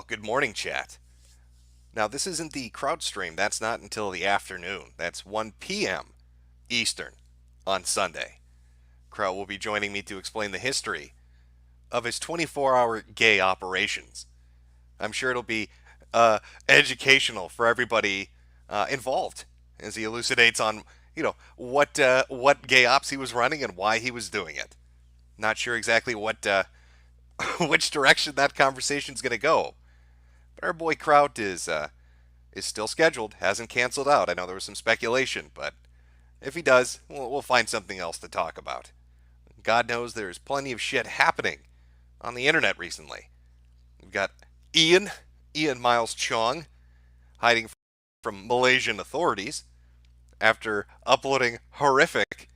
Good morning, chat. Now, this isn't the Kraut stream. That's not until the afternoon. That's 1 p.m. Eastern on Sunday. Kraut will be joining me to explain the history of his 24-hour gay operations. I'm sure it'll be educational for everybody involved as he elucidates on, what gay ops he was running and why he was doing it. Not sure exactly what which direction that conversation's going to go. But our boy Kraut is still scheduled, hasn't canceled out. I know there was some speculation, but if he does, we'll find something else to talk about. God knows there's plenty of shit happening on the internet recently. We've got Ian Miles Chong, hiding from Malaysian authorities after uploading horrific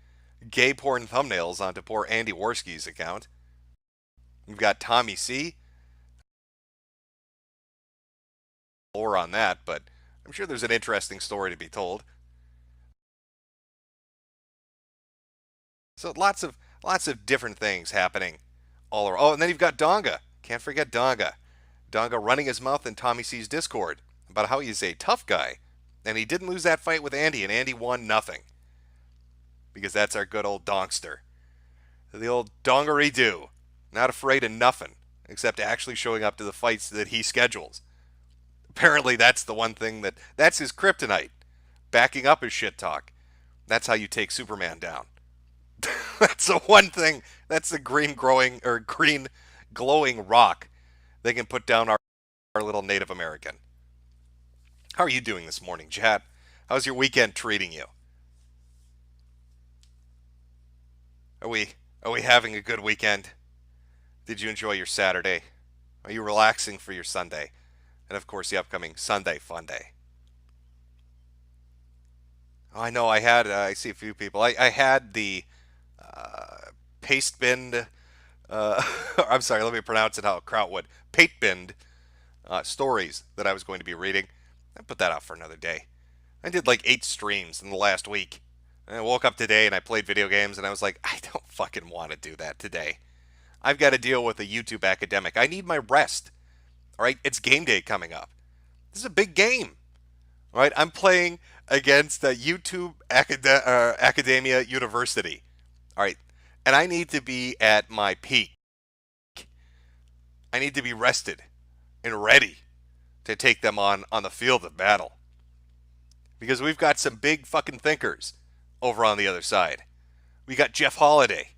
gay porn thumbnails onto poor Andy Worski's account. We've got Tommy C. More on that, but I'm sure there's an interesting story to be told. So lots of different things happening all around. Oh, and then you've got Donga. Can't forget Donga. Donga running his mouth in Tommy C's Discord about how he's a tough guy, and he didn't lose that fight with Andy, and Andy won nothing. Because that's our good old Donkster. The old Dongaree-doo. Not afraid of nothing, except actually showing up to the fights that he schedules. Apparently that's the one thing that's his kryptonite. Backing up his shit talk. That's how you take Superman down. That's the one thing. That's the green glowing rock they can put down our little Native American. How are you doing this morning, chat? How's your weekend treating you? Are we having a good weekend? Did you enjoy your Saturday? Are you relaxing for your Sunday? And of course, the upcoming Sunday Fun Day. Oh, I know. I see a few people. I had the paste binned. I'm sorry. Let me pronounce it how Kraut would. Pate binned stories that I was going to be reading. I put that out for another day. I did like 8 streams in the last week. And I woke up today and I played video games and I was like, I don't fucking want to do that today. I've got to deal with a YouTube academic. I need my rest. All right, it's game day coming up. This is a big game. All right, I'm playing against Academia University. All right, and I need to be at my peak. I need to be rested and ready to take them on the field of battle. Because we've got some big fucking thinkers over on the other side. We got Jeff Holiday,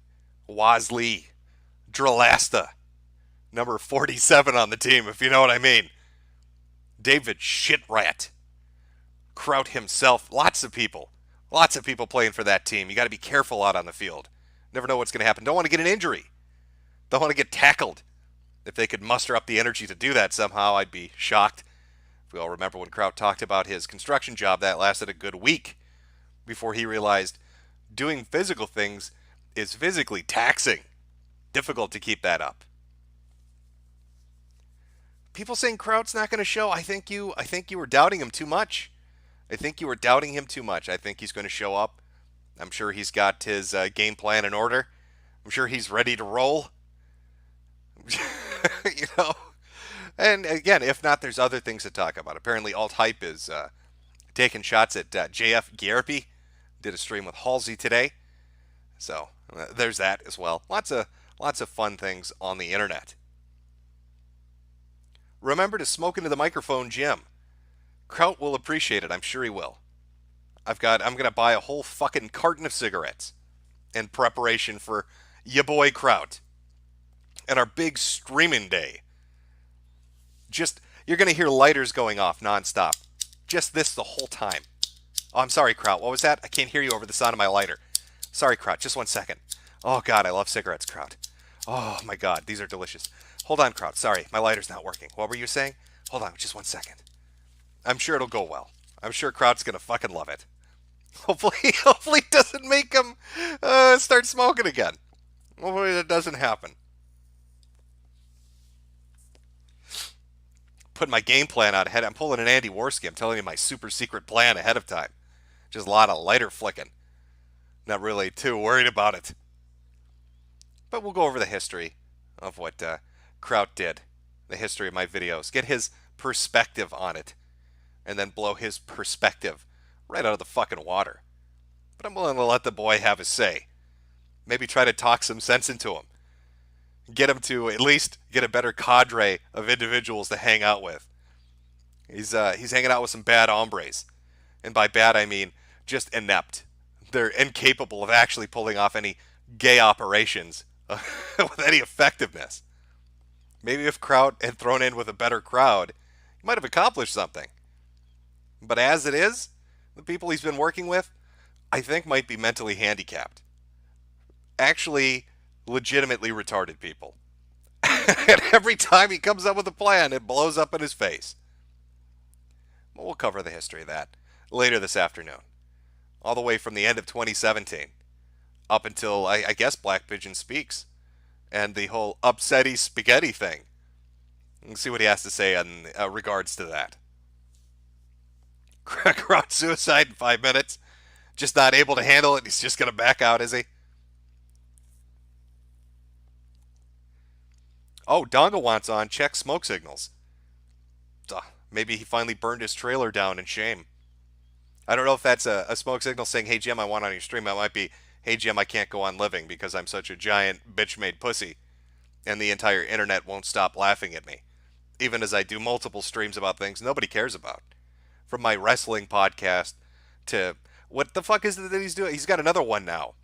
Waz Lee, Dralasta, number 47 on the team, if you know what I mean. David Shitrat, Kraut himself, lots of people playing for that team. You got to be careful out on the field. Never know what's going to happen. Don't want to get an injury. Don't want to get tackled. If they could muster up the energy to do that somehow, I'd be shocked. If we all remember when Kraut talked about his construction job, that lasted a good week before he realized doing physical things is physically taxing. Difficult to keep that up. People saying Kraut's not going to show. I think you were doubting him too much. I think he's going to show up. I'm sure he's got his game plan in order. I'm sure he's ready to roll. you know. And again, if not, there's other things to talk about. Apparently, Alt Hype is taking shots at JF Gierpe. Did a stream with Halsey today. So there's that as well. Lots of fun things on the internet. Remember to smoke into the microphone, Jim. Kraut will appreciate it. I'm sure he will. I'm going to buy a whole fucking carton of cigarettes in preparation for ya boy Kraut and our big streaming day. You're going to hear lighters going off nonstop. Just this the whole time. Oh, I'm sorry, Kraut. What was that? I can't hear you over the sound of my lighter. Sorry, Kraut. Just 1 second. Oh, God, I love cigarettes, Kraut. Oh, my God, these are delicious. Hold on, Kraut. Sorry, my lighter's not working. What were you saying? Hold on, just 1 second. I'm sure it'll go well. I'm sure Kraut's going to fucking love it. Hopefully it doesn't make him start smoking again. Hopefully that doesn't happen. Put my game plan out ahead. I'm pulling an Andy Worski. I'm telling you my super secret plan ahead of time. Just a lot of lighter flicking. Not really too worried about it. But we'll go over the history of what Kraut did the history of my videos, get his perspective on it, and then blow his perspective right out of the fucking water. But I'm willing to let the boy have his say. Maybe try to talk some sense into him. Get him to at least get a better cadre of individuals to hang out with. He's hanging out with some bad hombres. And by bad, I mean just inept. They're incapable of actually pulling off any gay operations with any effectiveness. Maybe if Kraut had thrown in with a better crowd, he might have accomplished something. But as it is, the people he's been working with, I think might be mentally handicapped. Actually, legitimately retarded people. And every time he comes up with a plan, it blows up in his face. We'll cover the history of that later this afternoon. All the way from the end of 2017 up until, I guess, Black Pigeon Speaks and the whole upsetty spaghetti thing. Let's see what he has to say in regards to that. Kraut suicide in 5 minutes. Just not able to handle it. He's just going to back out, is he? Oh, Donga wants on. Check smoke signals. Maybe he finally burned his trailer down in shame. I don't know if that's a smoke signal saying, hey, Jim, I want on your stream. It might be, hey, Jim, I can't go on living because I'm such a giant bitch-made pussy. And the entire internet won't stop laughing at me. Even as I do multiple streams about things nobody cares about. From my wrestling podcast to, what the fuck is it that he's doing? He's got another one now.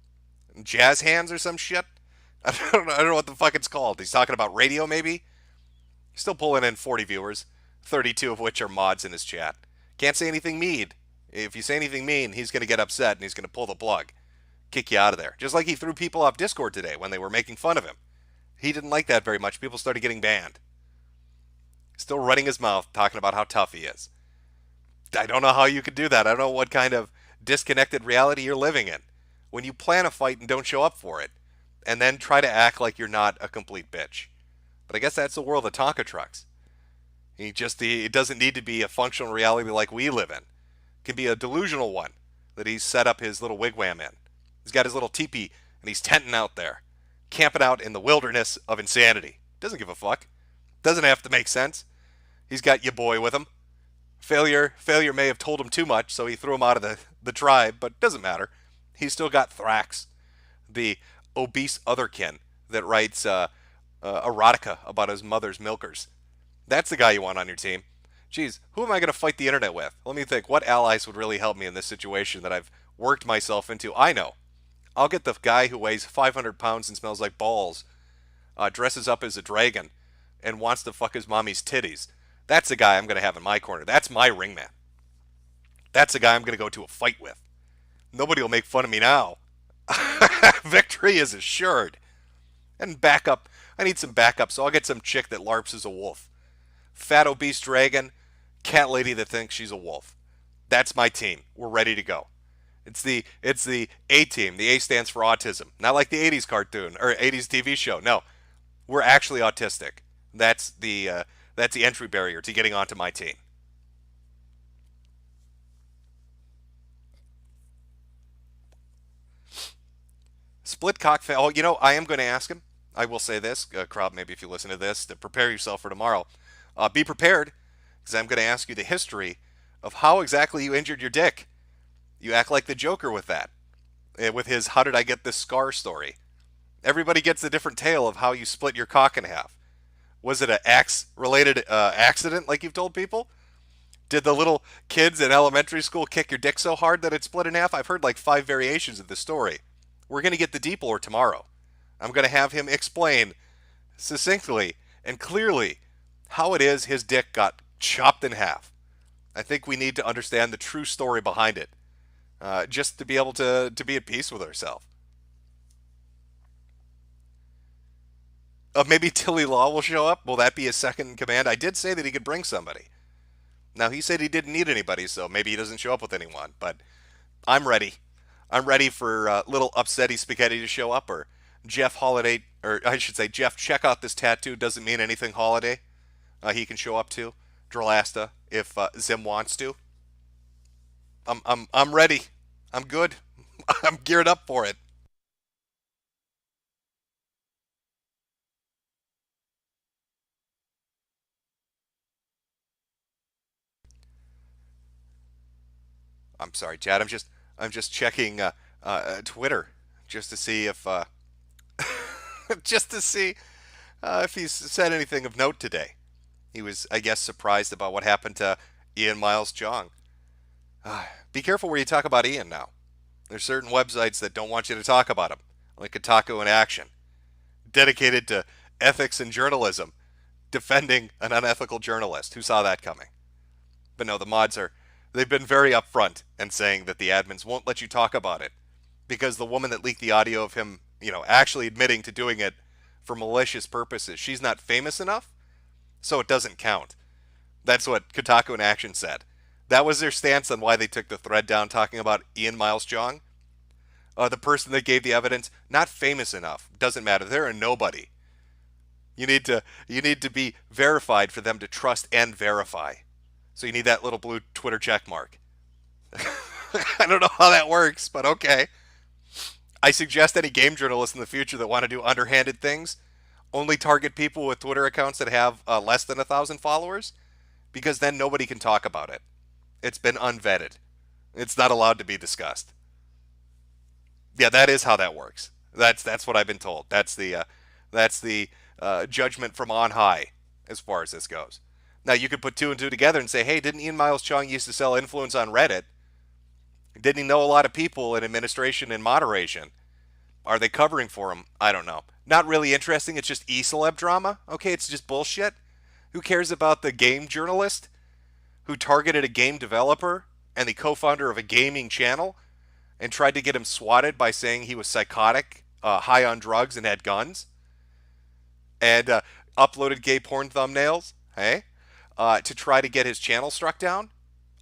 Jazz hands or some shit? I don't know what the fuck it's called. He's talking about radio, maybe? Still pulling in 40 viewers, 32 of which are mods in his chat. Can't say anything mean. If you say anything mean, he's going to get upset and he's going to pull the plug. Kick you out of there. Just like he threw people off Discord today when they were making fun of him. He didn't like that very much. People started getting banned. Still running his mouth, talking about how tough he is. I don't know how you could do that. I don't know what kind of disconnected reality you're living in. When you plan a fight and don't show up for it, and then try to act like you're not a complete bitch. But I guess that's the world of Tonka trucks. It doesn't need to be a functional reality like we live in. It can be a delusional one that he's set up his little wigwam in. He's got his little teepee and he's tenting out there, camping out in the wilderness of insanity. Doesn't give a fuck. Doesn't have to make sense. He's got your boy with him. Failure may have told him too much, so he threw him out of the tribe, but doesn't matter. He's still got Thrax, the obese otherkin that writes erotica about his mother's milkers. That's the guy you want on your team. Geez, who am I going to fight the internet with? Let me think. What allies would really help me in this situation that I've worked myself into? I know. I'll get the guy who weighs 500 pounds and smells like balls, dresses up as a dragon, and wants to fuck his mommy's titties. That's the guy I'm going to have in my corner. That's my ringman. That's the guy I'm going to go to a fight with. Nobody will make fun of me now. Victory is assured. And backup. I need some backup, so I'll get some chick that LARPs as a wolf. Fat obese dragon, cat lady that thinks she's a wolf. That's my team. We're ready to go. It's the A team. The A stands for autism. Not like the 80s cartoon or 80s TV show. No. We're actually autistic. That's the entry barrier to getting onto my team. Split cock. Oh, I am going to ask him. I will say this, Kraut, maybe if you listen to this, to prepare yourself for tomorrow. Be prepared, because I'm going to ask you the history of how exactly you injured your dick. You act like the Joker with that, with his "How did I get this scar" story. Everybody gets a different tale of how you split your cock in half. Was it an axe-related accident, like you've told people? Did the little kids in elementary school kick your dick so hard that it split in half? I've heard like 5 variations of the story. We're going to get the deep lore tomorrow. I'm going to have him explain succinctly and clearly how it is his dick got chopped in half. I think we need to understand the true story behind it, just to be able to be at peace with ourselves. Maybe Tilly Law will show up. Will that be his second in command? I did say that he could bring somebody. Now, he said he didn't need anybody, so maybe he doesn't show up with anyone. But I'm ready. I'm ready for little upsetty spaghetti to show up, or Jeff Holiday, or I should say Jeff, check out this tattoo. Doesn't mean anything Holiday. He can show up to Drolasta if Zim wants to. I'm ready. I'm good. I'm geared up for it. I'm sorry, Chad. I'm just checking Twitter just to see if just to see if he's said anything of note today. He was, I guess, surprised about what happened to Ian Miles Jong. Be careful where you talk about Ian now. There's certain websites that don't want you to talk about him, like Kotaku in Action, dedicated to ethics and journalism, defending an unethical journalist. Who saw that coming? But no, the mods they've been very upfront and saying that the admins won't let you talk about it because the woman that leaked the audio of him, actually admitting to doing it for malicious purposes, she's not famous enough, so it doesn't count. That's what Kotaku in Action said. That was their stance on why they took the thread down talking about Ian Miles Jong. The person that gave the evidence, not famous enough. Doesn't matter. They're a nobody. You need to be verified for them to trust and verify. So you need that little blue Twitter check mark. I don't know how that works, but okay. I suggest any game journalists in the future that want to do underhanded things only target people with Twitter accounts that have less than 1,000 followers, because then nobody can talk about it. It's been unvetted. It's not allowed to be discussed. Yeah, that is how that works. That's what I've been told. That's the judgment from on high as far as this goes. Now you could put two and two together and say, hey, didn't Ian Miles Chung used to sell influence on Reddit? Didn't he know a lot of people in administration and moderation? Are they covering for him? I don't know. Not really interesting. It's just e-celeb drama. Okay, it's just bullshit. Who cares about the game journalist who targeted a game developer and the co-founder of a gaming channel and tried to get him swatted by saying he was psychotic, high on drugs, and had guns? And uploaded gay porn thumbnails, hey, to try to get his channel struck down?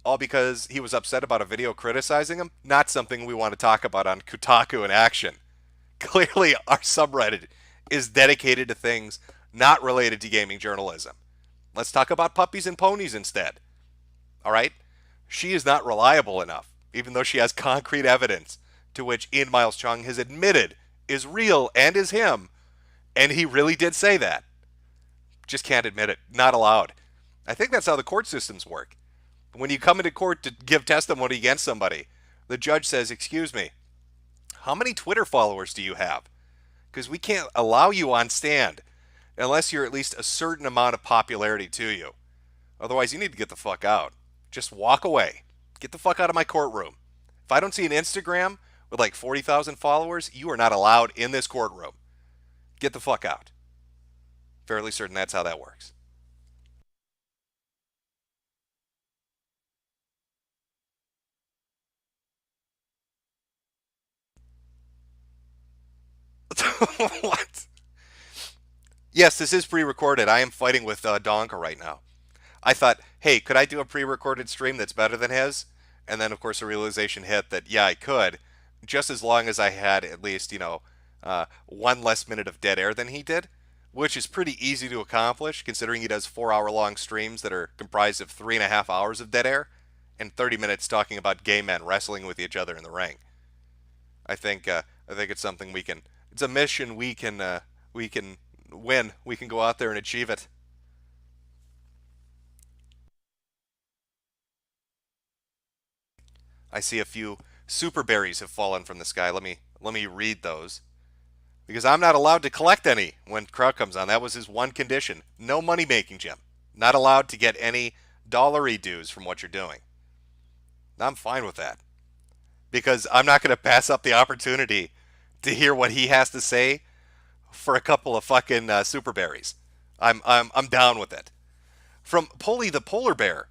All because he was upset about a video criticizing him? Not something we want to talk about on Kotaku in Action. Clearly, our subreddit is dedicated to things not related to gaming journalism. Let's talk about puppies and ponies instead. All right? She is not reliable enough, even though she has concrete evidence to which Ian Miles Chung has admitted is real and is him, and he really did say that. Just can't admit it. Not allowed. I think that's how the court systems work. When you come into court to give testimony against somebody, the judge says, excuse me, how many Twitter followers do you have? Because we can't allow you on stand unless you're at least a certain amount of popularity to you. Otherwise, you need to get the fuck out. Just walk away. Get the fuck out of my courtroom. If I don't see an Instagram with like 40,000 followers, you are not allowed in this courtroom. Get the fuck out. Fairly certain that's how that works. What? Yes, this is pre-recorded. I am fighting with Donka right now. I thought, hey, could I do a pre-recorded stream that's better than his? And then, of course, a realization hit that, yeah, I could, just as long as I had at least, one less minute of dead air than he did, which is pretty easy to accomplish, considering he does 4-hour-long streams that are comprised of 3.5 hours of dead air and 30 minutes talking about gay men wrestling with each other in the ring. I think it's something we can. It's a mission we can win. We can go out there and achieve it. I see a few super berries have fallen from the sky. Let me read those because I'm not allowed to collect any when Kraut comes on. That was his one condition. No money making, Jim. Not allowed to get any dollary dues from what you're doing. I'm fine with that because I'm not going to pass up the opportunity to hear what he has to say for a couple of fucking super berries. I'm down with it. From Polly the Polar Bear.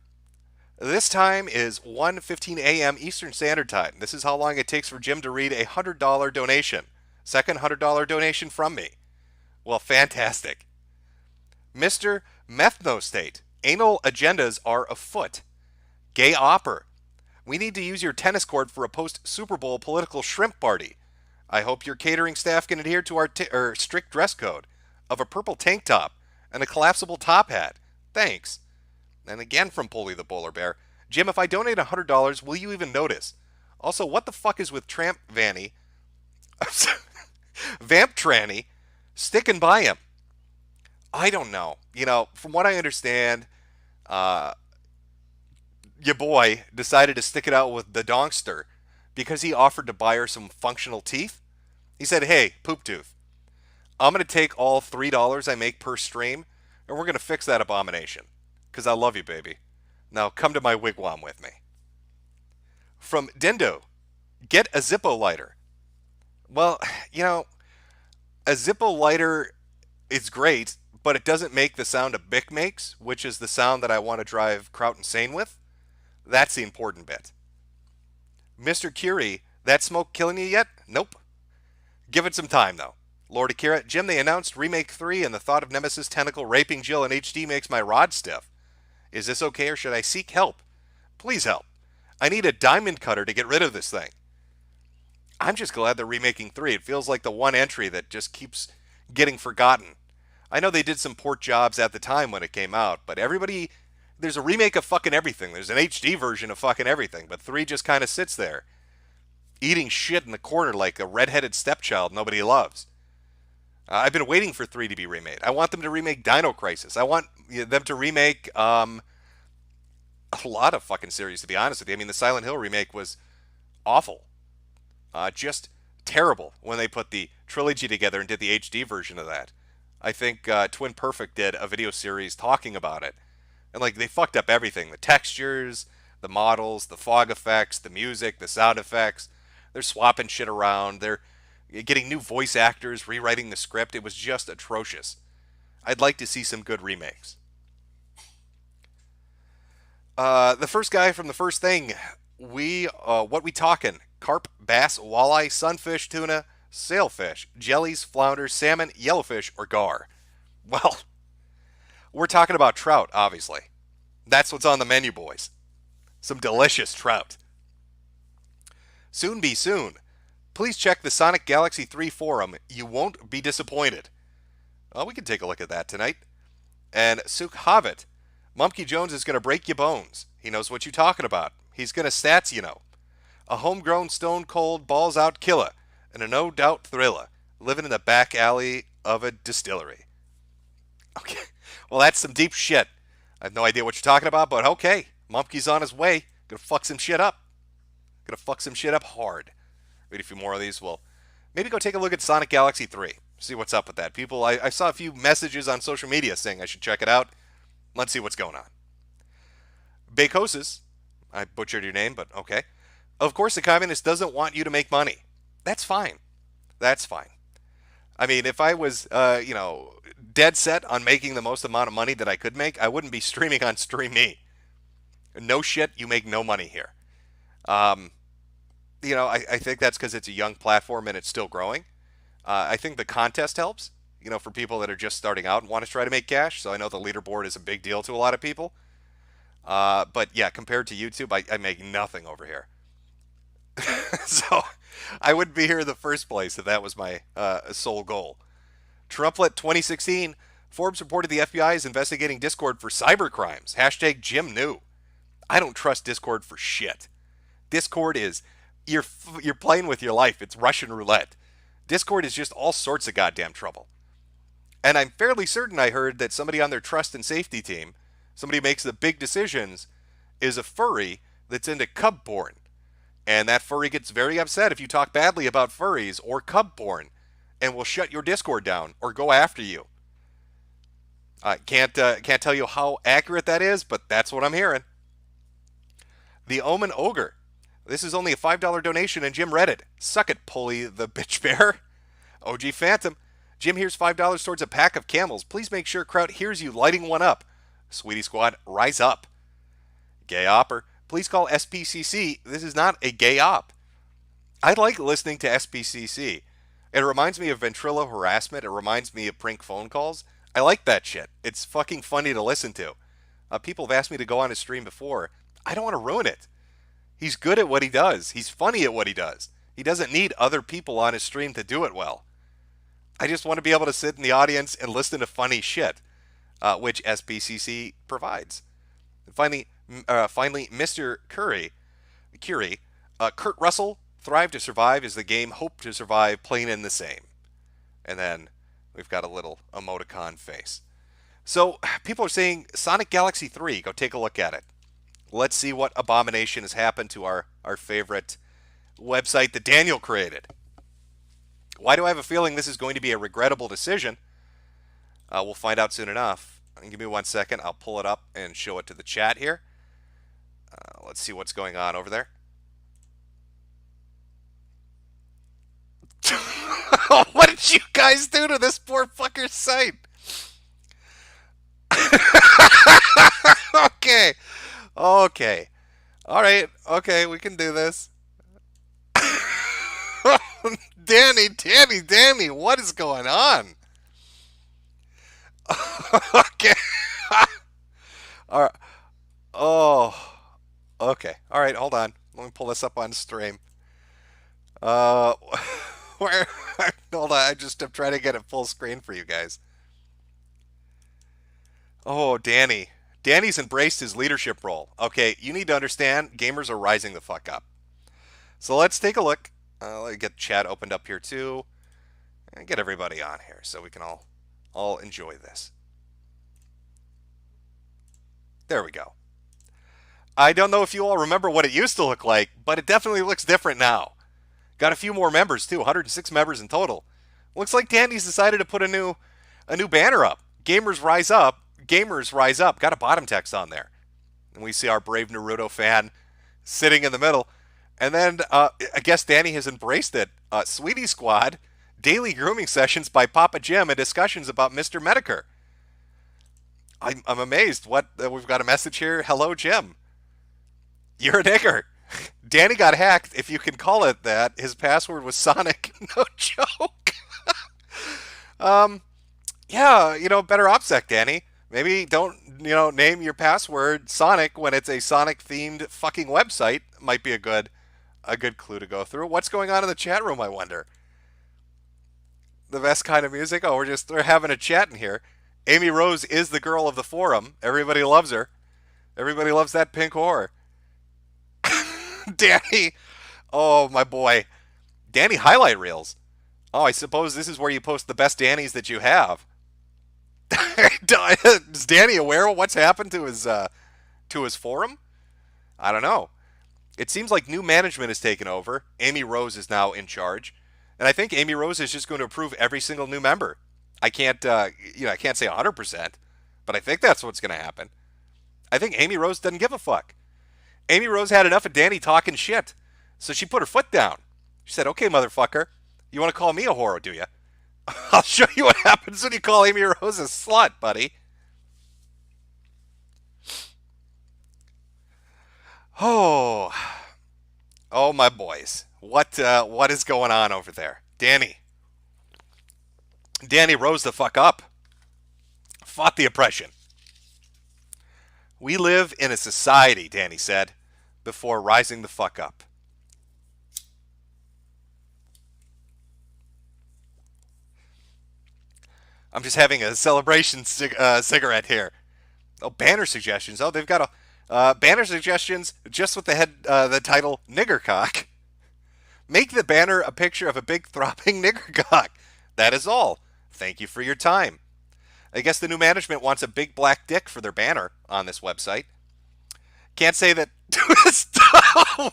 This time is 1:15 a.m. Eastern Standard Time. This is how long it takes for Jim to read a $100 donation. Second $100 donation from me. Well, fantastic. Mr. Methnostate. Anal agendas are afoot. Gay Opper. We need to use your tennis court for a post-Super Bowl political shrimp party. I hope your catering staff can adhere to our strict dress code of a purple tank top and a collapsible top hat. Thanks. And again from Polly the Polar Bear. Jim, if I donate $100, will you even notice? Also, what the fuck is with Tramp Vanny, Vamp Tranny, sticking by him? I don't know. From what I understand, your boy decided to stick it out with the donkster because he offered to buy her some functional teeth. He said, "Hey, poop tooth, I'm going to take all $3 I make per stream, and we're going to fix that abomination. Because I love you, baby. Now come to my wigwam with me." From Dendo, get a Zippo lighter. Well, you know, a Zippo lighter is great, but it doesn't make the sound a Bic makes, which is the sound that I want to drive Kraut insane with. That's the important bit. Mr. Curie, that smoke killing you yet? Nope. Give it some time, though. Lord Akira, Jim, they announced Remake 3, and the thought of Nemesis Tentacle raping Jill in HD makes my rod stiff. Is this okay, or should I seek help? Please help. I need a diamond cutter to get rid of this thing. I'm just glad they're remaking 3. It feels like the one entry that just keeps getting forgotten. I know they did some port jobs at the time when it came out, but everybody, there's a remake of fucking everything. There's an HD version of fucking everything, but 3 just kind of sits there, eating shit in the corner like a redheaded stepchild nobody loves. I've been waiting for 3 to be remade. I want them to remake Dino Crisis. I want them to remake a lot of fucking series, to be honest with you. I mean, the Silent Hill remake was awful. Just terrible when they put the trilogy together and did the HD version of that. I think Twin Perfect did a video series talking about it. And, like, they fucked up everything. The textures, the models, the fog effects, the music, the sound effects. They're swapping shit around. They're getting new voice actors, rewriting the script. It was just atrocious. I'd like to see some good remakes. The first guy from the first thing, what we talking? Carp, bass, walleye, sunfish, tuna, sailfish, jellies, flounders, salmon, yellowfish, or gar? Well, we're talking about trout, obviously. That's what's on the menu, boys. Some delicious trout. Soon be soon. Please check the Sonic Galaxy 3 forum. You won't be disappointed. Well, we can take a look at that tonight. And Suk Havit. Mumkey Jones is going to break your bones. He knows what you're talking about. He's going to stats, you know. A homegrown stone cold balls out killer and a no doubt thriller living in the back alley of a distillery. Okay, well, that's some deep shit. I have no idea what you're talking about, but okay. Mumkey's on his way. Gonna fuck some shit up. Gonna fuck some shit up hard. Read a few more of these. Well, maybe go take a look at Sonic Galaxy 3. See what's up with that. People, I saw a few messages on social media saying I should check it out. Let's see what's going on. Bacosis, I butchered your name, but okay. Of course, the communist doesn't want you to make money. That's fine. That's fine. I mean, if I was, dead set on making the most amount of money that I could make, I wouldn't be streaming on Stream Me. No shit, you make no money here. I think that's because it's a young platform and it's still growing. I think the contest helps, for people that are just starting out and want to try to make cash. So I know the leaderboard is a big deal to a lot of people. But yeah, compared to YouTube, I make nothing over here. So I wouldn't be here in the first place if that was my sole goal. Trumplet 2016, Forbes reported the FBI is investigating Discord for cybercrimes. Hashtag Jim knew. I don't trust Discord for shit. Discord is, you're playing with your life. It's Russian roulette. Discord is just all sorts of goddamn trouble. And I'm fairly certain I heard that somebody on their trust and safety team, somebody who makes the big decisions, is a furry that's into cub porn. And that furry gets very upset if you talk badly about furries or cub porn and will shut your Discord down or go after you. I can't tell you how accurate that is, but that's what I'm hearing. The Omen Ogre. This is only a $5 donation, and Jim read it. Suck it, Pulley the bitch bear. OG Phantom. Jim, here's $5 towards a pack of camels. Please make sure Kraut hears you lighting one up. Sweetie Squad, rise up. Gay Opper. Please call SPCC. This is not a gay op. I like listening to SPCC. It reminds me of Ventrilo harassment. It reminds me of prank phone calls. I like that shit. It's fucking funny to listen to. People have asked me to go on his stream before. I don't want to ruin it. He's good at what he does. He's funny at what he does. He doesn't need other people on his stream to do it well. I just want to be able to sit in the audience and listen to funny shit, which SPCC provides. And finally, Mr. Curie, Kurt Russell, Thrive to Survive is the game Hope to Survive, plain and the same. And then we've got a little emoticon face. So people are saying Sonic Galaxy 3, go take a look at it. Let's see what abomination has happened to our favorite website that Daniel created. Why do I have a feeling this is going to be a regrettable decision? We'll find out soon enough. Give me 1 second. I'll pull it up and show it to the chat here. Let's see what's going on over there. What did you guys do to this poor fucker's site? Okay. Okay. All right. Okay, we can do this. Danny, what is going on? Okay. All right. Oh. Okay. All right, hold on. Let me pull this up on stream. Uh where hold on, I'm trying to get it full screen for you guys. Oh, Danny. Danny's embraced his leadership role. Okay, you need to understand gamers are rising the fuck up. So let's take a look. Let me get chat opened up here too. And get everybody on here so we can all enjoy this. There we go. I don't know if you all remember what it used to look like, but it definitely looks different now. Got a few more members too, 106 members in total. Looks like Danny's decided to put a new banner up. Gamers rise up. Gamers rise up. Got a bottom text on there. And we see our brave Naruto fan sitting in the middle. And then I guess Danny has embraced it. Sweetie Squad, daily grooming sessions by Papa Jim, and discussions about Mr. Metokur. I'm amazed. We've got a message here. Hello, Jim. You're a nigger. Danny got hacked, if you can call it that. His password was Sonic. No joke. Yeah, better OPSEC, Danny. Maybe don't, name your password Sonic when it's a Sonic-themed fucking website. Might be a good clue to go through. What's going on in the chat room, I wonder? The best kind of music? Oh, we're having a chat in here. Amy Rose is the girl of the forum. Everybody loves her. Everybody loves that pink whore. Danny. Oh, my boy. Danny highlight reels. Oh, I suppose this is where you post the best Dannys that you have. Is Danny aware of what's happened to his forum? I don't know. It seems like new management has taken over. Amy Rose is now in charge, and I think Amy Rose is just going to approve every single new member. I can't I can't say 100%, but I think that's what's going to happen. I think Amy Rose doesn't give a fuck. Amy Rose had enough of Danny talking shit, so she put her foot down. She said, "Okay, motherfucker, you want to call me a whore, do you? I'll show you what happens when you call Amy Rose a slut, buddy." Oh, oh, my boys, what is going on over there, Danny? Danny rose the fuck up, fought the oppression. We live in a society, Danny said, before rising the fuck up. I'm just having a celebration cigarette here. Oh, banner suggestions. Oh, they've got a banner suggestions just with the title "Nigger Cock." Make the banner a picture of a big throbbing nigger cock. That is all. Thank you for your time. I guess the new management wants a big black dick for their banner on this website. Can't say that.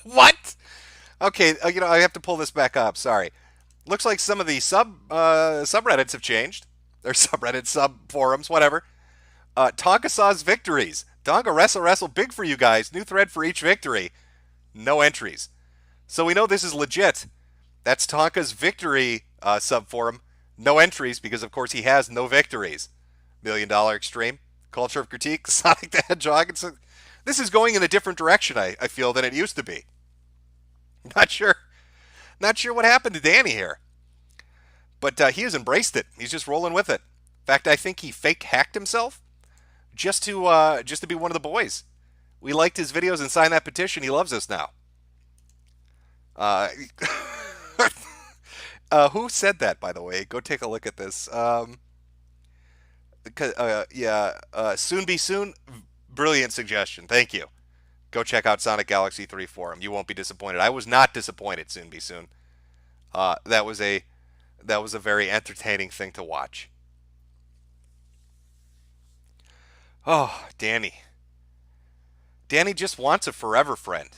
What? Okay, I have to pull this back up. Sorry. Looks like some of the subreddits have changed. Or subreddit, sub forums, whatever. Tonka Saw's victories. Tonka wrestle big for you guys. New thread for each victory. No entries. So we know this is legit. That's Tonka's victory sub forum. No entries because, of course, he has no victories. $1 Million Extreme. Culture of Critique. Sonic the Hedgehog. This is going in a different direction, I feel, than it used to be. Not sure what happened to Danny here. But he has embraced it. He's just rolling with it. In fact, I think he fake hacked himself just to be one of the boys. We liked his videos and signed that petition. He loves us now. Who said that, by the way? Go take a look at this. Soon be soon. Brilliant suggestion. Thank you. Go check out Sonic Galaxy 3 forum. You won't be disappointed. I was not disappointed. Soon be soon. That was a very entertaining thing to watch. Oh, Danny. Danny just wants a forever friend.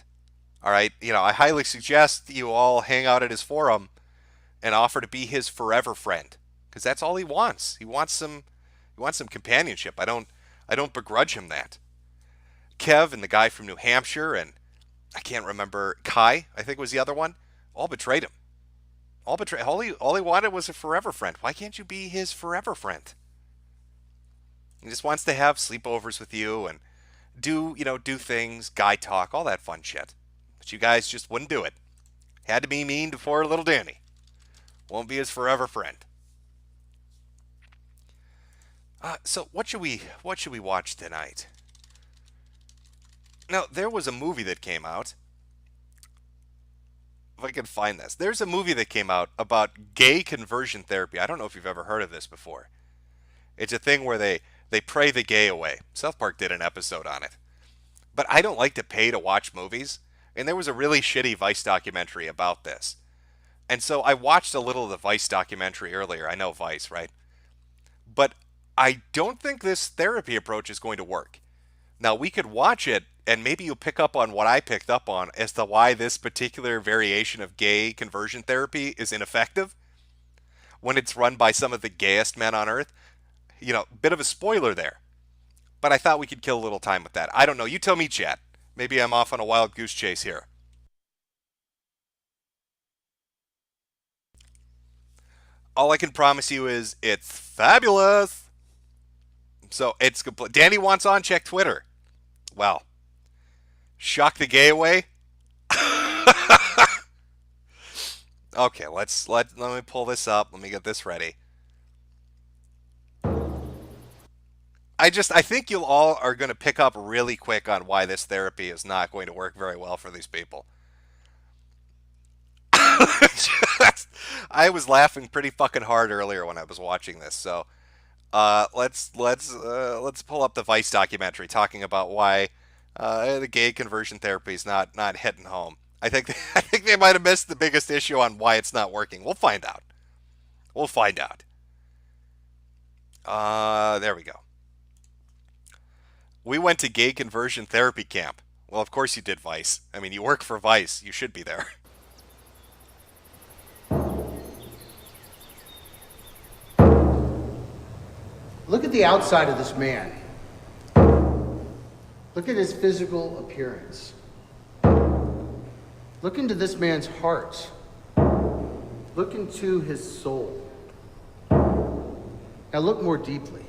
All right, I highly suggest you all hang out at his forum and offer to be his forever friend, because that's all he wants. He wants some companionship. I don't begrudge him that. Kev and the guy from New Hampshire, and I can't remember, Kai, I think was the other one, all betrayed him. All he wanted was a forever friend. Why can't you be his forever friend? He just wants to have sleepovers with you and do things, guy talk, all that fun shit. But you guys just wouldn't do it. Had to be mean to poor little Danny. Won't be his forever friend. So what should we watch tonight? Now, there was a movie that came out. If I can find this. There's a movie that came out about gay conversion therapy. I don't know if you've ever heard of this before. It's a thing where they pray the gay away. South Park did an episode on it. But I don't like to pay to watch movies, and there was a really shitty Vice documentary about this. And so I watched a little of the Vice documentary earlier. I know Vice, right? But I don't think this therapy approach is going to work. Now, we could watch it, and maybe you'll pick up on what I picked up on as to why this particular variation of gay conversion therapy is ineffective when it's run by some of the gayest men on earth. Bit of a spoiler there. But I thought we could kill a little time with that. I don't know. You tell me, chat. Maybe I'm off on a wild goose chase here. All I can promise you is it's fabulous. So it's complete. Danny wants on. Check Twitter. Well, shock the gay away. Okay, let me pull this up. Let me get this ready. I think you all are going to pick up really quick on why this therapy is not going to work very well for these people. I was laughing pretty fucking hard earlier when I was watching this. So let's pull up the Vice documentary talking about why the gay conversion therapy is not hitting home. I think they might have missed the biggest issue on why it's not working. We'll find out. There we go. We went to gay conversion therapy camp. Well, of course you did, Vice. I mean, you work for Vice. You should be there. Look at the outside of this man. Look at his physical appearance. Look into this man's heart. Look into his soul. Now look more deeply.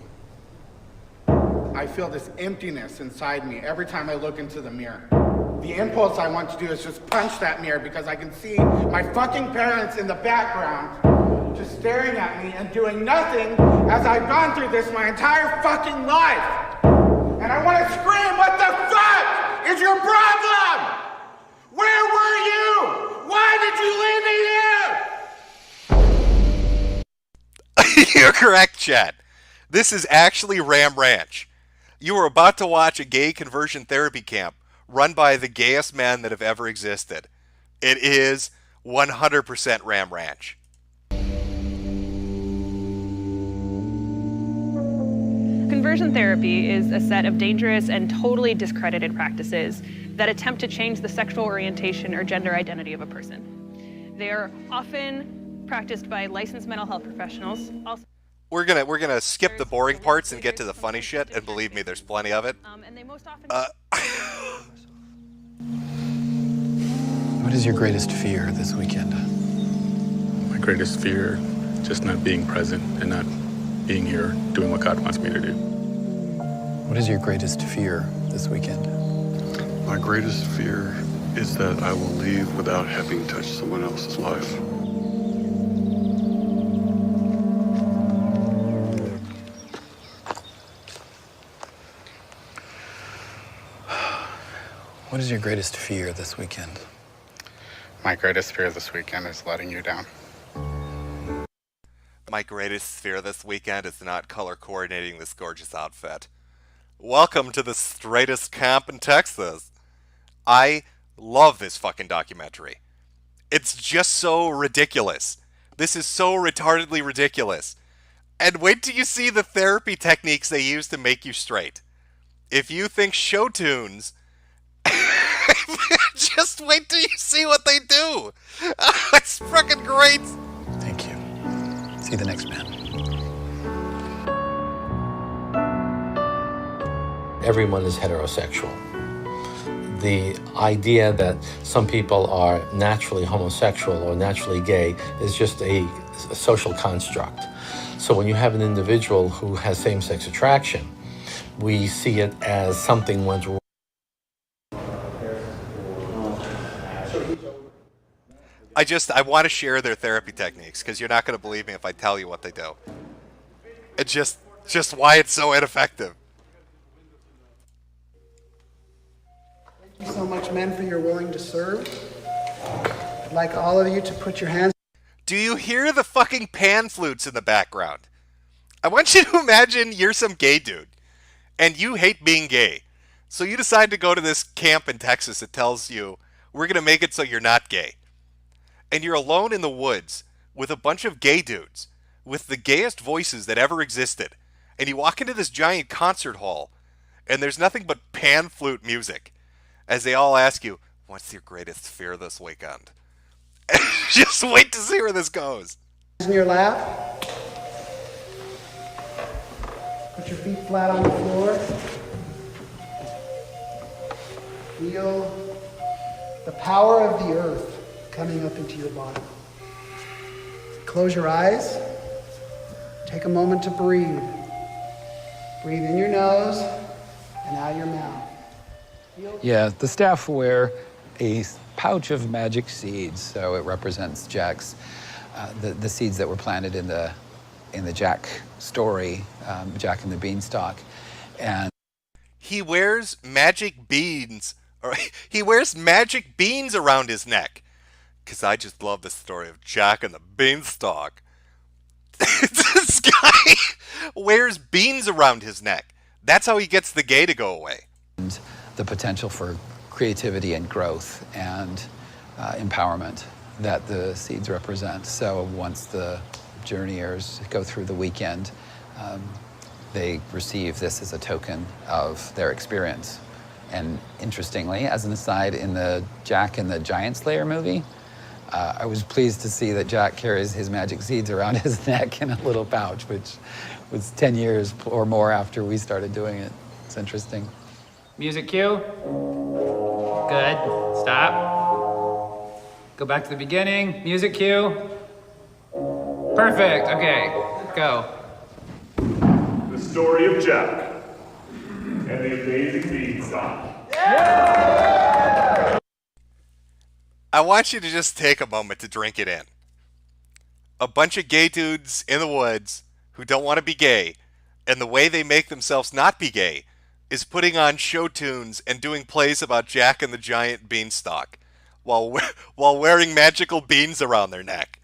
I feel this emptiness inside me every time I look into the mirror. The impulse I want to do is just punch that mirror because I can see my fucking parents in the background just staring at me and doing nothing as I've gone through this my entire fucking life. And I want to scream, what the fuck is your problem? Where were you? Why did you leave me here? You're correct, Chad. This is actually Ram Ranch. You are about to watch a gay conversion therapy camp run by the gayest men that have ever existed. It is 100% Ram Ranch. Conversion therapy is a set of dangerous and totally discredited practices that attempt to change the sexual orientation or gender identity of a person. They are often practiced by licensed mental health professionals. Also, We're gonna skip the boring parts and get to the funny shit, and believe me, there's plenty of it. and they most often What is your greatest fear this weekend? My greatest fear, just not being present and not being here, doing what God wants me to do. What is your greatest fear this weekend? My greatest fear is that I will leave without having touched someone else's life. What is your greatest fear this weekend? My greatest fear this weekend is letting you down. My greatest fear this weekend is not color coordinating this gorgeous outfit. Welcome to the straightest camp in Texas. I love this fucking documentary. It's just so ridiculous. This is so retardedly ridiculous. And wait till you see the therapy techniques they use to make you straight. If you think show tunes Just wait till you see what they do. It's fucking great. Thank you. See the next man. Everyone is heterosexual. The idea that some people are naturally homosexual or naturally gay is just a social construct. So when you have an individual who has same-sex attraction, we see it as something went wrong. I want to share their therapy techniques because you're not going to believe me if I tell you what they do. It's just why it's so ineffective. Thank you so much, men, for your willing to serve. I'd like all of you to put your hands. Do you hear the fucking pan flutes in the background? I want you to imagine you're some gay dude and you hate being gay. So you decide to go to this camp in Texas that tells you, we're going to make it so you're not gay. And you're alone in the woods with a bunch of gay dudes with the gayest voices that ever existed. And you walk into this giant concert hall and there's nothing but pan flute music as they all ask you, what's your greatest fear this weekend? Just wait to see where this goes. In your lap. Put your feet flat on the floor. Feel the power of the earth coming up into your body. Close your eyes. Take a moment to breathe. Breathe in your nose and out your mouth. Yeah, the staff wear a pouch of magic seeds, so it represents Jack's, the seeds that were planted in the Jack story, Jack and the Beanstalk, and he wears magic beans, or he wears magic beans around his neck. Because I just love the story of Jack and the Beanstalk. This guy wears beans around his neck. That's how he gets the gay to go away. And the potential for creativity and growth and empowerment that the seeds represent. So once the journeyers go through the weekend, they receive this as a token of their experience. And interestingly, as an aside, in the Jack and the Giant Slayer movie, I was pleased to see that Jack carries his magic seeds around his neck in a little pouch, which was 10 years or more after we started doing it. It's interesting. Music cue. Good. Stop. Go back to the beginning. Music cue. Perfect. Okay. Go. The story of Jack and the amazing beanstalk. I want you to just take a moment to drink it in. A bunch of gay dudes in the woods who don't want to be gay, and the way they make themselves not be gay is putting on show tunes and doing plays about Jack and the Giant Beanstalk while wearing magical beans around their neck.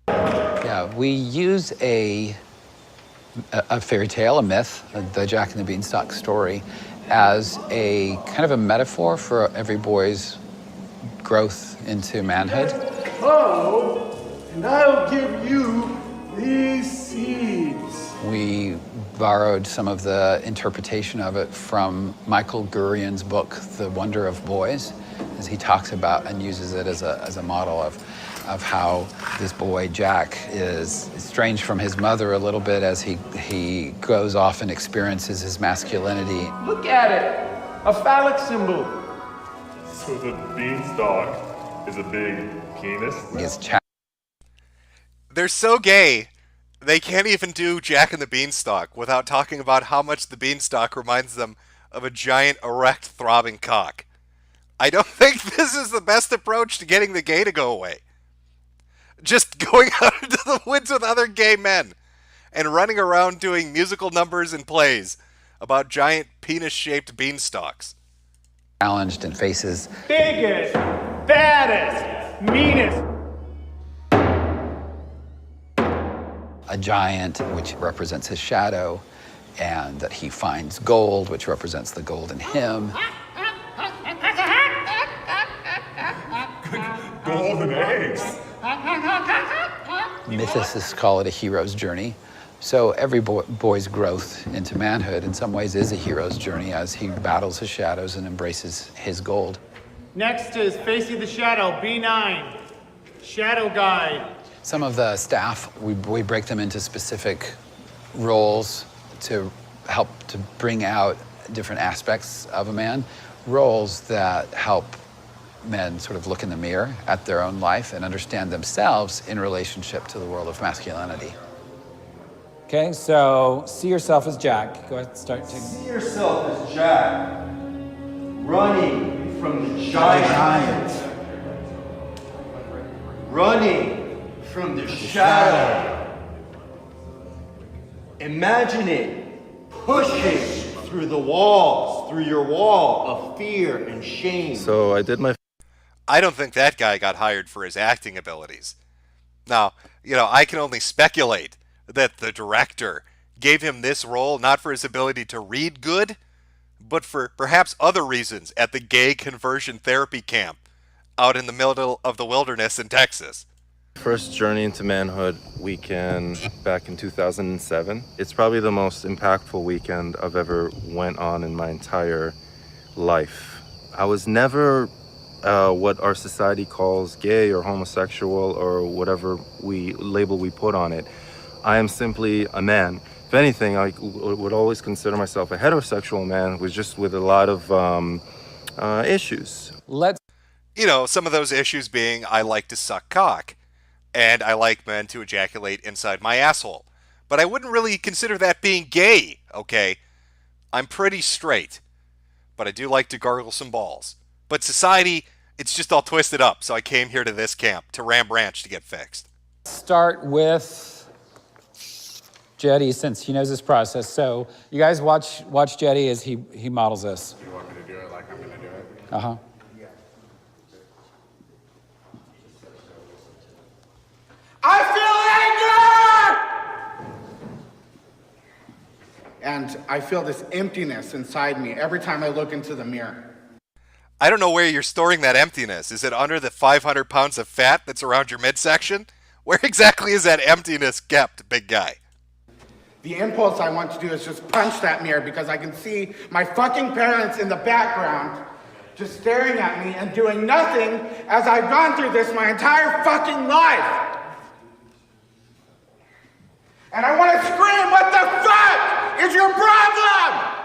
Yeah, we use a fairy tale, a myth, the Jack and the Beanstalk story, as a kind of a metaphor for every boy's growth into manhood. Oh, and I'll give you these seeds. We borrowed some of the interpretation of it from Michael Gurian's book, The Wonder of Boys, as he talks about and uses it as a model of how this boy, Jack, is estranged from his mother a little bit as he goes off and experiences his masculinity. Look at it, a phallic symbol. So the beanstalk is a big penis? They're so gay, they can't even do Jack and the Beanstalk without talking about how much the beanstalk reminds them of a giant, erect, throbbing cock. I don't think this is the best approach to getting the gay to go away. Just going out into the woods with other gay men and running around doing musical numbers and plays about giant penis-shaped beanstalks. Challenged and faces Biggest, baddest, meanest. a giant, which represents his shadow, and that he finds gold, which represents the gold in him. Golden eggs. Mythicists call it a hero's journey, So every boy's growth into manhood in some ways is a hero's journey as he battles his shadows and embraces his gold. Next is Facing the Shadow, B9, Shadow Guide. Some of the staff, we break them into specific roles to help to bring out different aspects of a man, roles that help men sort of look in the mirror at their own life and understand themselves in relationship to the world of masculinity. Okay, so see yourself as Jack. Go ahead, start. See yourself as Jack, running from the giant, running from the shadow. Imagine it pushing through the walls, through your wall of fear and shame. So I did my... I don't think that guy got hired for his acting abilities. Now, I can only speculate that the director gave him this role not for his ability to read good, but for perhaps other reasons at the gay conversion therapy camp out in the middle of the wilderness in Texas. First Journey into Manhood weekend back in 2007. It's probably the most impactful weekend I've ever went on in my entire life. I was never what our society calls gay or homosexual or whatever label we put on it. I am simply a man. If anything, I would always consider myself a heterosexual man with a lot of issues. Some of those issues being I like to suck cock, and I like men to ejaculate inside my asshole. But I wouldn't really consider that being gay, okay? I'm pretty straight, but I do like to gargle some balls. But society, it's just all twisted up, so I came here to this camp, to Ram Ranch, to get fixed. Start with Jetty, since he knows this process. So you guys watch Jetty as he models this. You want me to do it like I'm going to do it? Uh-huh. I feel anger! And I feel this emptiness inside me every time I look into the mirror. I don't know where you're storing that emptiness. Is it under the 500 pounds of fat that's around your midsection? Where exactly is that emptiness kept, big guy? The impulse I want to do is just punch that mirror because I can see my fucking parents in the background just staring at me and doing nothing as I've gone through this my entire fucking life. And I want to scream, what the fuck is your problem?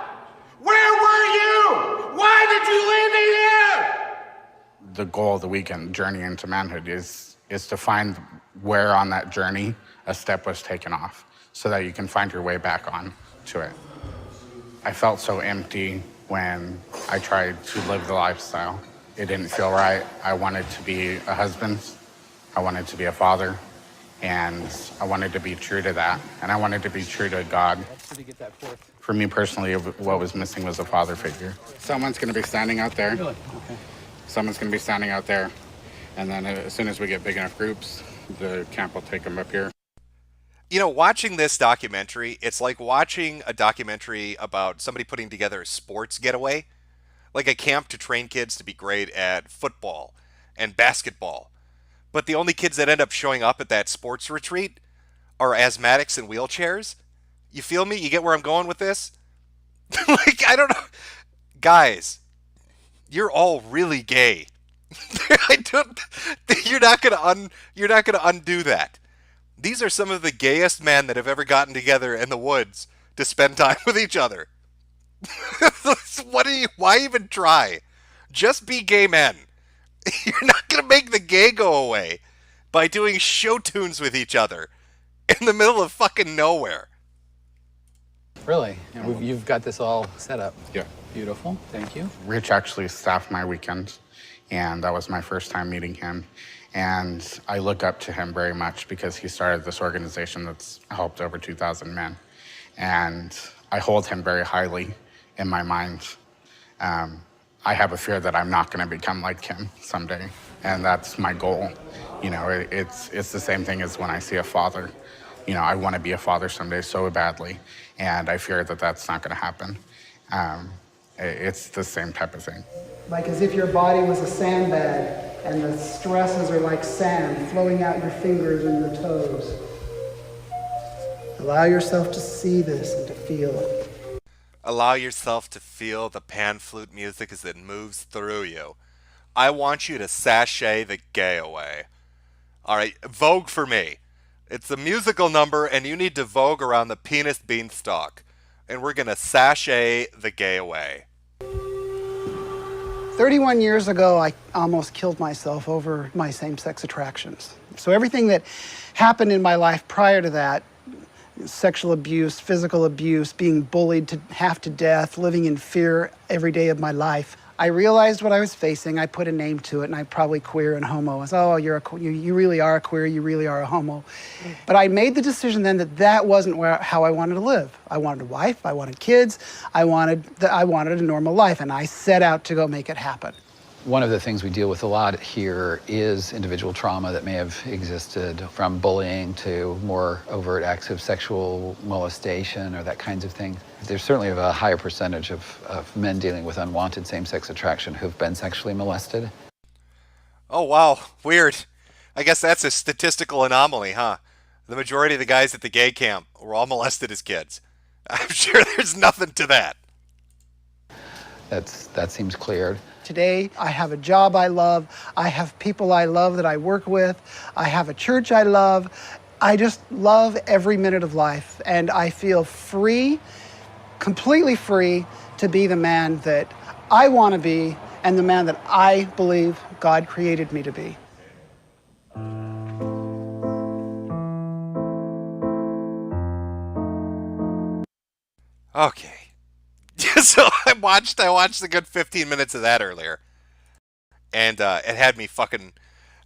Where were you? Why did you leave me here? The goal of the weekend, Journey into Manhood, is to find where on that journey a step was taken off so that you can find your way back on to it. I felt so empty when I tried to live the lifestyle. It didn't feel right. I wanted to be a husband. I wanted to be a father. And I wanted to be true to that. And I wanted to be true to God. For me personally, what was missing was a father figure. Someone's going to be standing out there. Really? Okay. Someone's going to be standing out there. And then as soon as we get big enough groups, the camp will take them up here. Watching this documentary, it's like watching a documentary about somebody putting together a sports getaway. Like a camp to train kids to be great at football and basketball. But the only kids that end up showing up at that sports retreat are asthmatics in wheelchairs. You feel me? You get where I'm going with this? I don't know. Guys, you're all really gay. You're not gonna undo that. These are some of the gayest men that have ever gotten together in the woods to spend time with each other. Why even try? Just be gay men. You're not going to make the gay go away by doing show tunes with each other in the middle of fucking nowhere. Really? And you've got this all set up. Yeah. Beautiful. Thank you. Rich actually staffed my weekend, and that was my first time meeting him. And I look up to him very much because he started this organization that's helped over 2,000 men. And I hold him very highly in my mind. I have a fear that I'm not going to become like him someday, and that's my goal. It's the same thing as when I see a father. I want to be a father someday so badly, and I fear that that's not going to happen. It's the same type of thing. Like as if your body was a sandbag, and the stresses are like sand flowing out your fingers and your toes. Allow yourself to see this and to feel it. Allow yourself to feel the pan flute music as it moves through you. I want you to sashay the gay away. All right, vogue for me. It's a musical number, and you need to vogue around the penis beanstalk. And we're going to sashay the gay away. 31 years ago, I almost killed myself over my same-sex attractions. So everything that happened in my life prior to that, sexual abuse, physical abuse, being bullied to half to death, living in fear every day of my life, I realized what I was facing. I put a name to it, and I'm probably queer and homo. I said, oh, you really are a queer, you really are a homo. But I made the decision then that that wasn't how I wanted to live. I wanted a wife, I wanted kids, I wanted a normal life, and I set out to go make it happen. One of the things we deal with a lot here is individual trauma that may have existed, from bullying to more overt acts of sexual molestation or that kinds of thing. There's certainly a higher percentage of men dealing with unwanted same-sex attraction who've been sexually molested. Oh, wow. Weird. I guess that's a statistical anomaly, huh? The majority of the guys at the gay camp were all molested as kids. I'm sure there's nothing to that. That seems clear. Today, I have a job I love. I have people I love that I work with. I have a church I love. I just love every minute of life. And I feel free, completely free, to be the man that I want to be and the man that I believe God created me to be. Okay. So I watched a good 15 minutes of that earlier. And it had me fucking...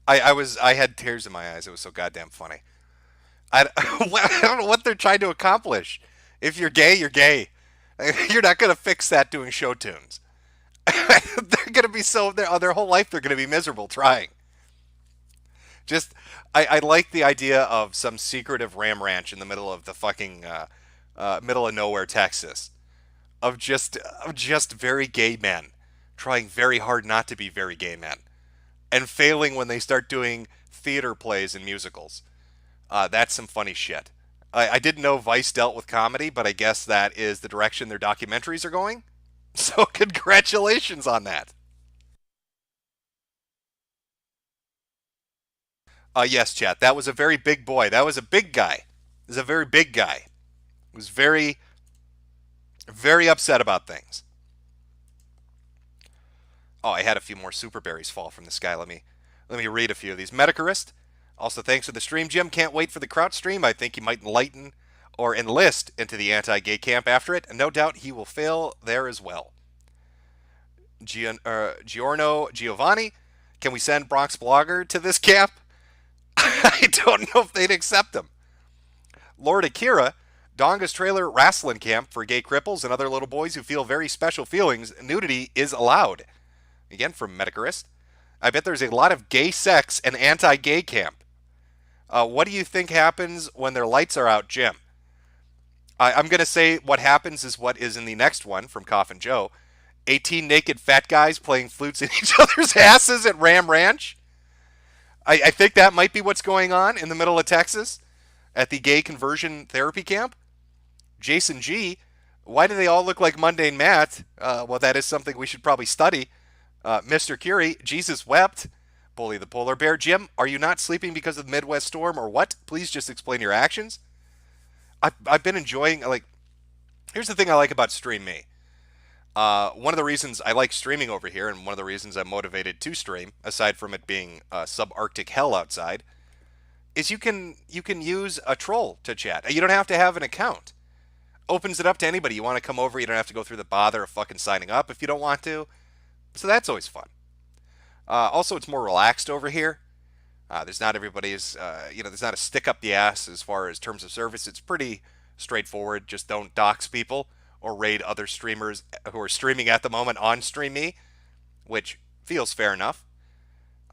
I had tears in my eyes. It was so goddamn funny. I don't know what they're trying to accomplish. If you're gay, you're gay. You're not going to fix that doing show tunes. They're going to be their whole life they're going to be miserable trying. Just, I like the idea of some secretive ram ranch in the middle of the fucking, middle of nowhere, Texas. Of just very gay men trying very hard not to be very gay men. And failing when they start doing theater plays and musicals. That's some funny shit. I didn't know Vice dealt with comedy, but I guess that is the direction their documentaries are going. So congratulations on that. Yes, chat. That was a very big boy. That was a big guy. It was a very big guy. It was very, very upset about things. Oh, I had a few more super berries fall from the sky. Let me read a few of these. Metokurist. Also, thanks for the stream, Jim. Can't wait for the Kraut stream. I think he might enlighten or enlist into the anti-gay camp after it, and no doubt he will fail there as well. Giorno Giovanni, can we send Bronx Blogger to this camp? I don't know if they'd accept him. Lord Akira, Donga's trailer wrestling camp for gay cripples and other little boys who feel very special feelings. Nudity is allowed. Again, from Metokurist. I bet there's a lot of gay sex and anti-gay camp. What do you think happens when their lights are out, Jim? I'm going to say what happens is what is in the next one from Coffin Joe. 18 naked fat guys playing flutes in each other's asses at Ram Ranch. I think that might be what's going on in the middle of Texas at the gay conversion therapy camp. Jason G., why do they all look like mundane Matt? Well, that is something we should probably study. Mr. Curie, Jesus wept. Bully the polar bear. Jim, are you not sleeping because of the Midwest storm or what? Please just explain your actions. I've been enjoying, here's the thing I like about Stream Me. One of the reasons I like streaming over here, and one of the reasons I'm motivated to stream, aside from it being subarctic hell outside, is you can use a troll to chat. You don't have to have an account. Opens it up to anybody. You want to come over, you don't have to go through the bother of fucking signing up if you don't want to. So that's always fun. Also, it's more relaxed over here. There's not everybody's, there's not a stick up the ass as far as terms of service. It's pretty straightforward. Just don't dox people or raid other streamers who are streaming at the moment on Stream Me, which feels fair enough.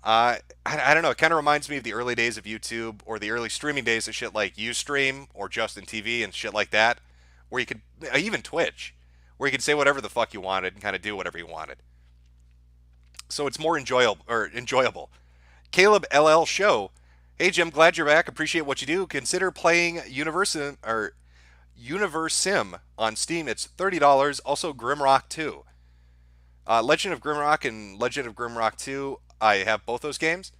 I don't know. It kind of reminds me of the early days of YouTube or the early streaming days of shit like Ustream or Justin TV and shit like that, where you could, even Twitch, where you could say whatever the fuck you wanted and kind of do whatever you wanted. So it's more enjoyable. Caleb LL Show, Hey Jim, glad you're back. Appreciate what you do. Consider playing Universim on Steam. It's $30. Also Grimrock 2. Legend of Grimrock and Legend of Grimrock 2. I have both those games.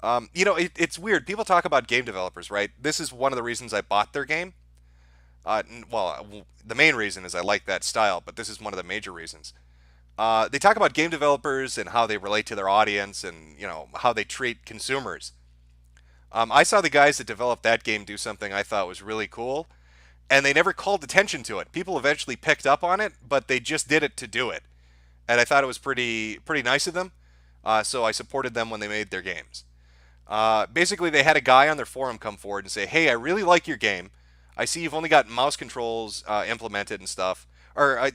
It's weird. People talk about game developers, right? This is one of the reasons I bought their game. The main reason is I like that style, but this is one of the major reasons. They talk about game developers and how they relate to their audience and, how they treat consumers. I saw the guys that developed that game do something I thought was really cool, and they never called attention to it. People eventually picked up on it, but they just did it to do it. And I thought it was pretty nice of them, so I supported them when they made their games. Basically, they had a guy on their forum come forward and say, hey, I really like your game. I see you've only got mouse controls implemented and stuff. Or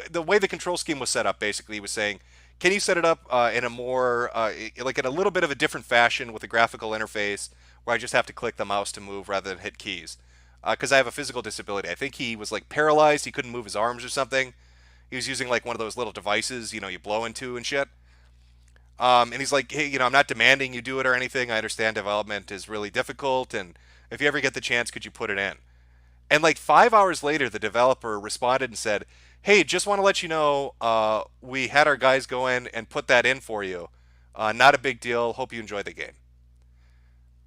the way the control scheme was set up, basically, he was saying, can you set it up in a more, in a little bit of a different fashion with a graphical interface where I just have to click the mouse to move rather than hit keys? Because I have a physical disability. I think he was paralyzed. He couldn't move his arms or something. He was using one of those little devices, you blow into and shit. And he's like, hey, I'm not demanding you do it or anything. I understand development is really difficult, and if you ever get the chance, could you put it in? And 5 hours later, the developer responded and said, hey, just want to let you know, we had our guys go in and put that in for you. Not a big deal. Hope you enjoy the game.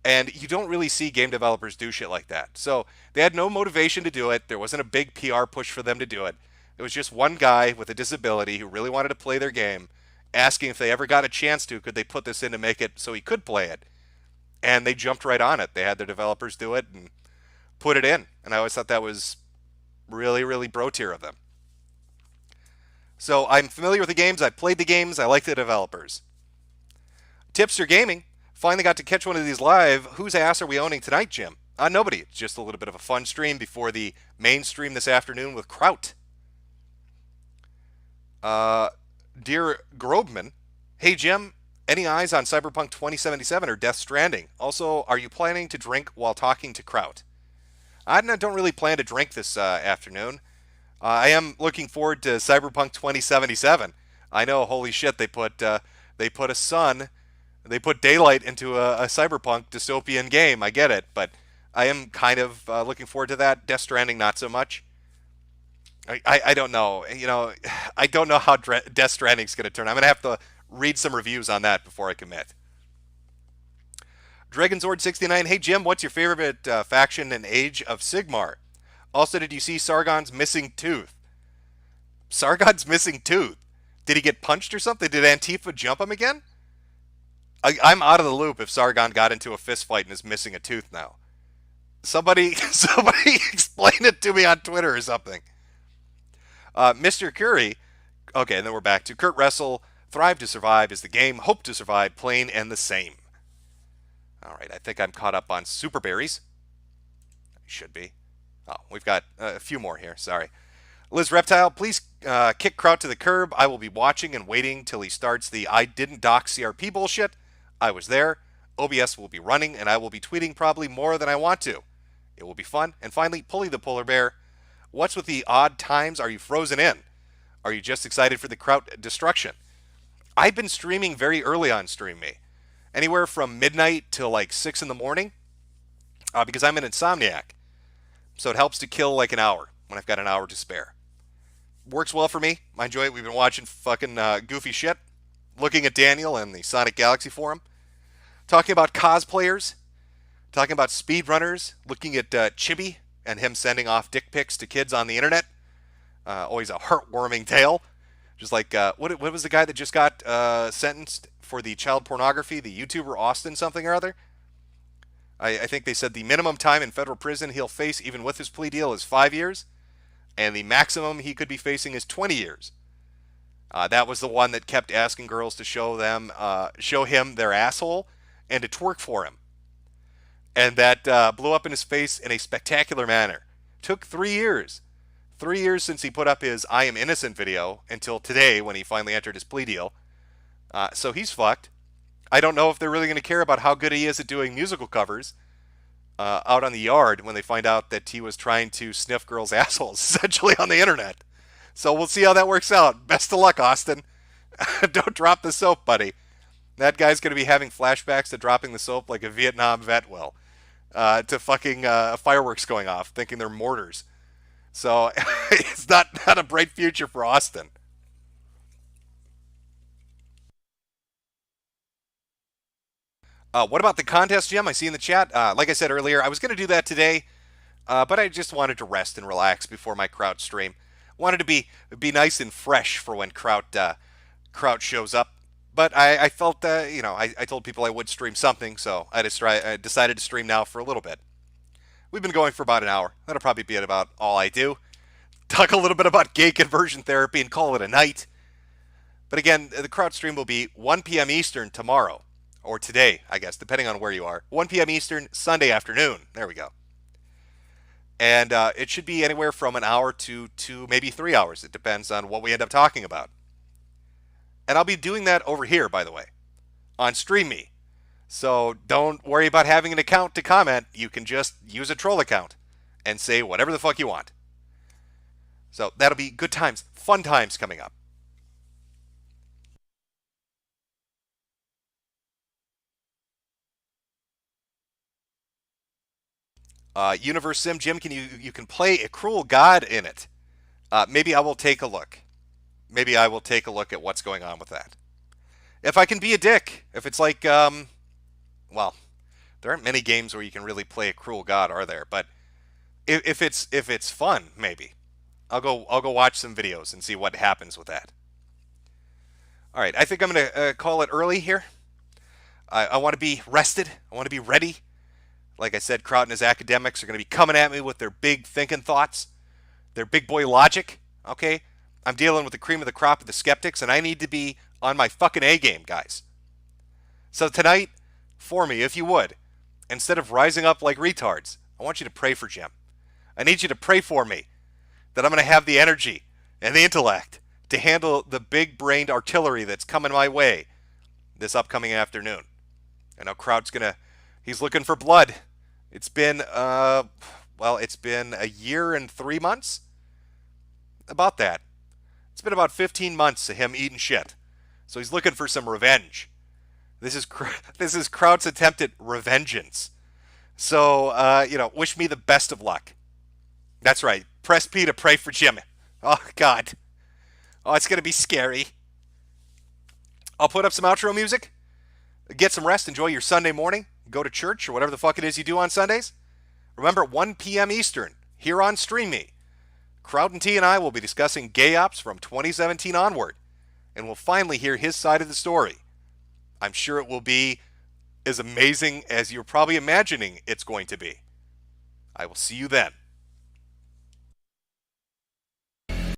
And you don't really see game developers do shit like that. So they had no motivation to do it. There wasn't a big PR push for them to do it. It was just one guy with a disability who really wanted to play their game, asking if they ever got a chance to, could they put this in to make it so he could play it. And they jumped right on it. They had their developers do it and put it in. And I always thought that was really, really bro tier of them. So I'm familiar with the games. I played the games. I like the developers. Tipster Gaming. Finally got to catch one of these live. Whose ass are we owning tonight, Jim? Nobody. It's just a little bit of a fun stream before the main stream this afternoon with Kraut. Dear Grobman. Hey, Jim. Any eyes on Cyberpunk 2077 or Death Stranding? Also, are you planning to drink while talking to Kraut? I don't really plan to drink this afternoon. I am looking forward to Cyberpunk 2077. I know, holy shit, they put daylight into a Cyberpunk dystopian game. I get it, but I am kind of looking forward to that. Death Stranding, not so much. I don't know. I don't know how Death Stranding's going to turn. I'm going to have to read some reviews on that before I commit. Dragonzord69, hey Jim, what's your favorite faction in Age of Sigmar? Also, did you see Sargon's missing tooth? Sargon's missing tooth? Did he get punched or something? Did Antifa jump him again? I'm out of the loop if Sargon got into a fist fight and is missing a tooth now. Somebody explain it to me on Twitter or something. Mr. Curry, okay, and then we're back to Kurt Russell. Thrive to Survive is the game. Hope to Survive, plain and the same. All right, I think I'm caught up on Super Berries. I should be. Oh, we've got a few more here. Sorry. Liz Reptile, please kick Kraut to the curb. I will be watching and waiting till he starts the I didn't dock CRP bullshit. I was there. OBS will be running, and I will be tweeting probably more than I want to. It will be fun. And finally, Pulley the Polar Bear. What's with the odd times? Are you frozen in? Are you just excited for the Kraut destruction? I've been streaming very early on StreamMe. Anywhere from midnight till 6 in the morning. Because I'm an insomniac. So it helps to kill an hour when I've got an hour to spare. Works well for me. I enjoy it. We've been watching fucking goofy shit. Looking at Daniel and the Sonic Galaxy forum. Talking about cosplayers. Talking about speedrunners. Looking at Chibi and him sending off dick pics to kids on the internet. Always a heartwarming tale. Just what was the guy that just got sentenced for the child pornography? The YouTuber Austin something or other? I think they said the minimum time in federal prison he'll face even with his plea deal is 5 years. And the maximum he could be facing is 20 years. That was the one that kept asking girls to show him their asshole and to twerk for him. And that blew up in his face in a spectacular manner. Took 3 years. 3 years since he put up his I am innocent video until today when he finally entered his plea deal. So he's fucked. I don't know if they're really going to care about how good he is at doing musical covers out on the yard when they find out that he was trying to sniff girls' assholes, essentially, on the internet. So we'll see how that works out. Best of luck, Austin. Don't drop the soap, buddy. That guy's going to be having flashbacks to dropping the soap like a Vietnam vet will, to fucking fireworks going off, thinking they're mortars. So it's not a bright future for Austin. What about the contest, Jim? I see in the chat. Like I said earlier, I was going to do that today, but I just wanted to rest and relax before my Kraut stream. Wanted to be nice and fresh for when Kraut shows up. But I felt, I told people I would stream something, so I decided to stream now for a little bit. We've been going for about an hour. That'll probably be about all I do. Talk a little bit about gay conversion therapy and call it a night. But again, the Kraut stream will be 1 p.m. Eastern tomorrow. Or today, I guess, depending on where you are. 1 p.m. Eastern, Sunday afternoon. There we go. And it should be anywhere from an hour to maybe 3 hours. It depends on what we end up talking about. And I'll be doing that over here, by the way, on StreamMe. So don't worry about having an account to comment. You can just use a troll account and say whatever the fuck you want. So that'll be good times, fun times coming up. Universe Sim, Jim, you can play a cruel god in it. Maybe I will take a look. Maybe I will take a look at what's going on with that. If I can be a dick, if it's like, well, there aren't many games where you can really play a cruel god, are there? But if it's fun, maybe I'll go watch some videos and see what happens with that. All right, I think I'm gonna call it early here. I want to be rested. I want to be ready. Like I said, Kraut and his academics are going to be coming at me with their big thinking thoughts, their big boy logic. Okay, I'm dealing with the cream of the crop of the skeptics, and I need to be on my fucking A game, guys. So tonight, for me, if you would, instead of rising up like retards, I want you to pray for Jim. I need you to pray for me that I'm going to have the energy and the intellect to handle the big-brained artillery that's coming my way this upcoming afternoon. I know Kraut's he's looking for blood. It's been, it's been a year and 3 months? About that. It's been about 15 months of him eating shit. So he's looking for some revenge. This is Kraut's attempt at revengeance. So, wish me the best of luck. That's right. Press P to pray for Jim. Oh, God. Oh, it's going to be scary. I'll put up some outro music. Get some rest. Enjoy your Sunday morning. Go to church or whatever the fuck it is you do on Sundays. Remember, 1 p.m. Eastern, here on StreamMe. Kraut and T and I will be discussing gay ops from 2017 onward, and we'll finally hear his side of the story. I'm sure it will be as amazing as you're probably imagining it's going to be. I will see you then.